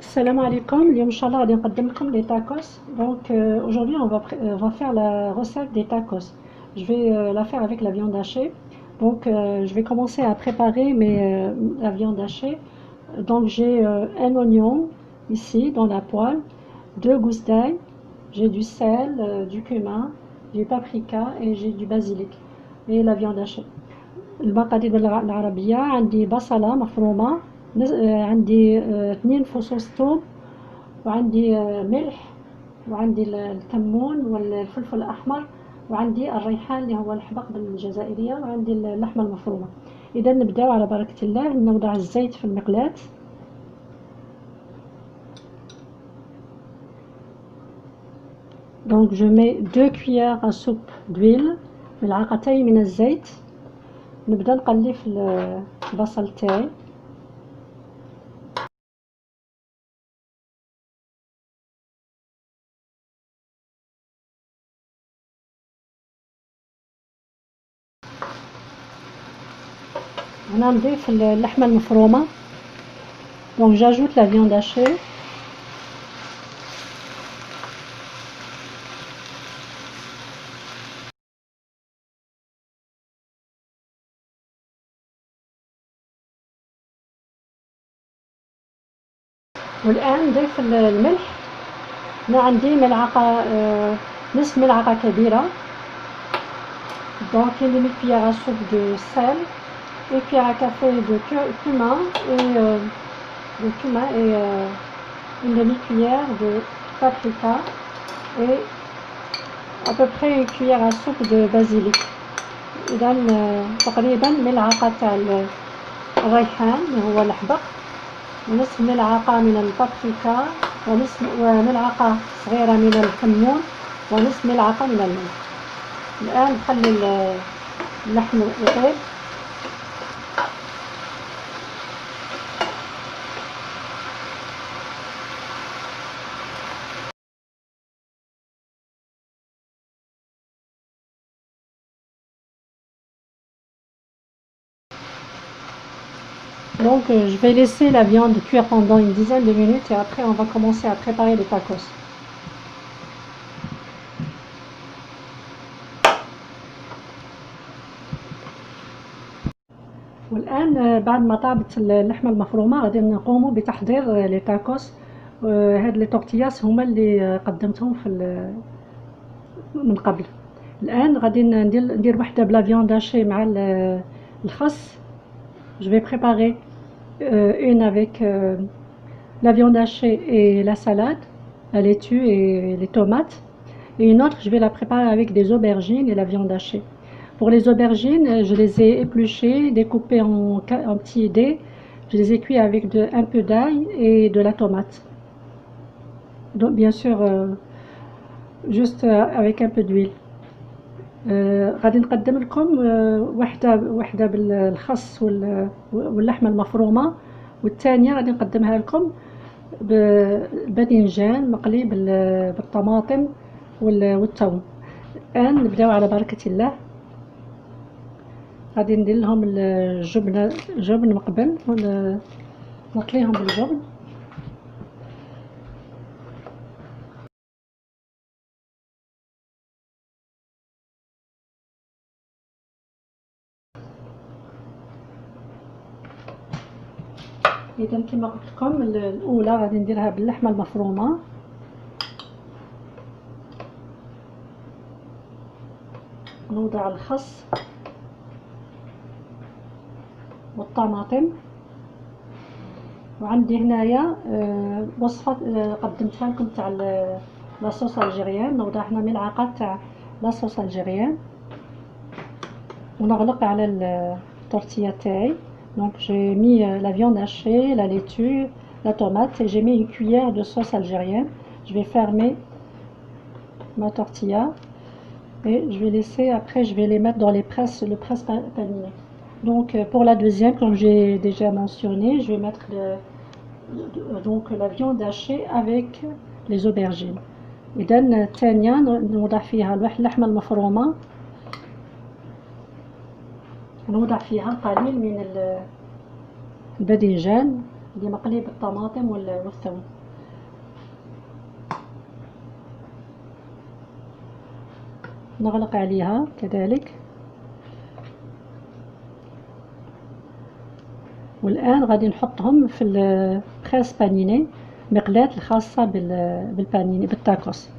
Salam alaikum, اليوم إن شاء الله غادي نقدم لكم les tacos. Donc aujourd'hui on va faire la recette des tacos. Je vais la faire avec la viande hachée. Donc je vais commencer à préparer la viande hachée. Donc j'ai un oignon ici dans la poêle, deux gousses d'ail, j'ai du sel, du cumin, du paprika et j'ai du basilic et la viande hachée. المقادير العربية عندي بصلة مفرومة، عندي 2 فصوص ثوم، وعندي ملح، وعندي الكمون والفلفل الأحمر، وعندي الريحان اللي هو الحبق بالجزائرية، وعندي اللحمة المفرومة. إذا نبداو على بركة الله. نوضع الزيت في المقلاة. Donc je mets 2 cuillères à soupe d'huile، ملعقتين من الزيت. نبدا نقلي في البصل تاعي. هنا نضيف اللحمة المفرومة. Donc j'ajoute la viande hachée. والآن نضيف الملح. هنا عندي ملعقة، نصف ملعقة كبيرة. Donc une demi-cuillère à soupe de sel, une cuillère à café de cumin et une demi-cuillère de paprika et à peu près une cuillère à soupe de basilic. إذا تقريبا ملعقة تاع الريحان اللي هو الحبق، ونصف ملعقة من البابريكا، وملعقة صغيرة من الكمون، ونصف ملعقة من الملح. الآن نخلي اللحم يطيب. Donc je vais laisser la viande cuire pendant une dizaine de minutes et après on va commencer à préparer les tacos. والآن بعد ما طابت اللحمة المفرومة غادي نقوموا بتحضير لي تاكوس. هاد لي تورتياس هما اللي قدمتهم من قبل. الآن غادي ندير وحدة بلا فياند هاشي مع الخس. Je vais préparer une avec la viande hachée et la salade, la laitue et les tomates. Et une autre, je vais la préparer avec des aubergines et la viande hachée. Pour les aubergines, je les ai épluchées, découpées en petits dés. Je les ai cuits avec un peu d'ail et de la tomate. Donc bien sûr, juste avec un peu d'huile. غادي نقدم لكم وحده بالخس واللحمه المفرومه، والثانيه غادي نقدمها لكم بالباذنجان مقلي بالطماطم والثوم. الان نبداو على بركه الله. غادي ندير لهم الجبن مقبل ونقليهم بالجبن. اذا كما قلت لكم الاولى غادي نديرها باللحمه المفرومه. نوضع الخس والطماطم. وعندي هنايا وصفه قدمتها لكم تاع لاصوص الجيريان. نوضع هنا ملعقه تاع لاصوص الجيريان ونغلق على التورتيه تاعي. Donc j'ai mis la viande hachée, la laitue, la tomate et j'ai mis une cuillère de sauce algérienne. Je vais fermer ma tortilla et je vais laisser, après je vais les mettre dans le presse panier. Donc pour la deuxième, comme j'ai déjà mentionné, je vais mettre donc la viande hachée avec les aubergines. إذا الثانية نوضع فيها اللحمة المفرومة، نوضع فيها قليل من الباذنجان اللي مقلي بالطماطم والثوم. نغلق عليها كذلك. والآن غادي نحطهم في البريس بانيني، مقلاة الخاصة بالبانيني بالتاكوس.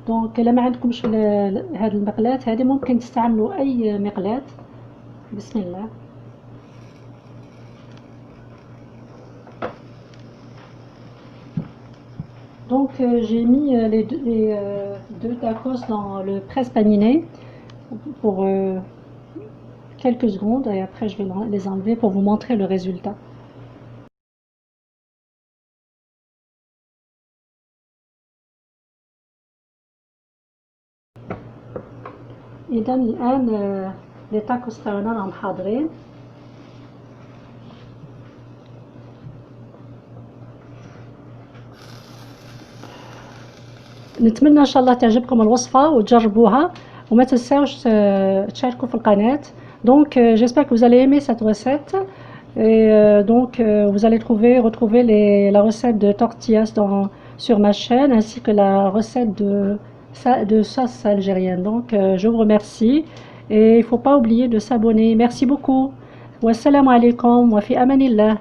دونك الا ما عندكمش هاد المقلاة هذه ممكن تستعملوا اي مقلاة. بسم الله. Donc j'ai mis les deux tacos dans le presse-paniné pour quelques secondes et après je vais les enlever pour vous montrer le résultat. إذا الآن les tacos تاعنا راهم حاضرين. نتمنى ان شاء الله تعجبكم الوصفه وتجربوها وما تنساوش تشاركوا في القناه. Donc j'espère que vous allez aimer cette recette et donc vous allez retrouver la recette de tortillas sur ma chaîne ainsi que la recette de sauce algérienne. Donc je vous remercie et il ne faut pas oublier de s'abonner. Merci beaucoup. Wassalamu alaikum wa fi amanillah.